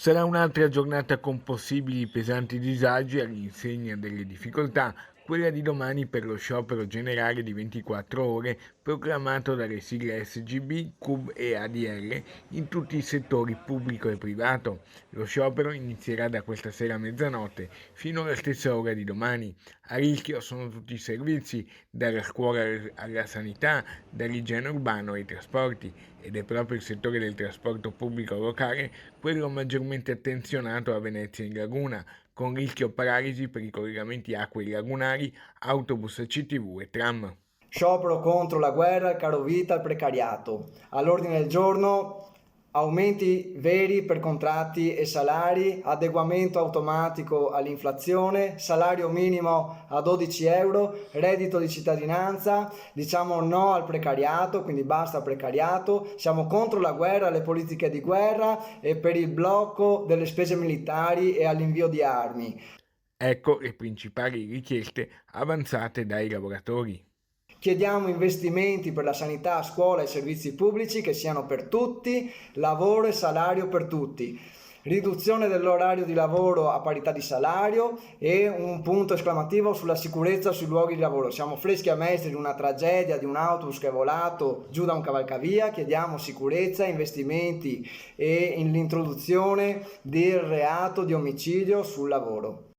Sarà un'altra giornata con possibili pesanti disagi all'insegna delle difficoltà, quella di domani per lo sciopero generale di 24 ore proclamato dalle sigle SGB, CUB e ADL in tutti i settori pubblico e privato. Lo sciopero inizierà da questa sera a mezzanotte fino alla stessa ora di domani. A rischio sono tutti i servizi, dalla scuola alla sanità, dall'igiene urbano ai trasporti, ed è proprio il settore del trasporto pubblico locale quello maggiormente attenzionato a Venezia in Laguna, con rischio paralisi per i collegamenti acquei lagunari, autobus CTV e tram. Sciopero contro la guerra, il caro vita, il precariato. All'ordine del giorno aumenti veri per contratti e salari, adeguamento automatico all'inflazione, salario minimo a 12 euro, reddito di cittadinanza, diciamo no al precariato, quindi basta precariato, siamo contro la guerra, le politiche di guerra e per il blocco delle spese militari e all'invio di armi. Ecco le principali richieste avanzate dai lavoratori. Chiediamo investimenti per la sanità, scuola e servizi pubblici che siano per tutti, lavoro e salario per tutti. Riduzione dell'orario di lavoro a parità di salario e un punto esclamativo sulla sicurezza sui luoghi di lavoro. Siamo freschi a mestri di una tragedia di un autobus che è volato giù da un cavalcavia. Chiediamo sicurezza, investimenti e l'introduzione del reato di omicidio sul lavoro.